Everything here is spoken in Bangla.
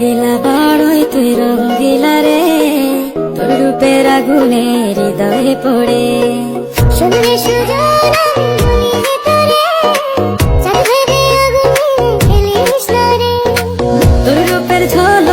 দিলা বড়ই তুই রঙ্গিলা রে, তোর রূপের আগুনে হৃদয়ে পড়ে। শুনলে সুজন আমি তোরে, চাঁদ ভেবে আগুনে খেলিস না রে। তোর রূপের ঝলক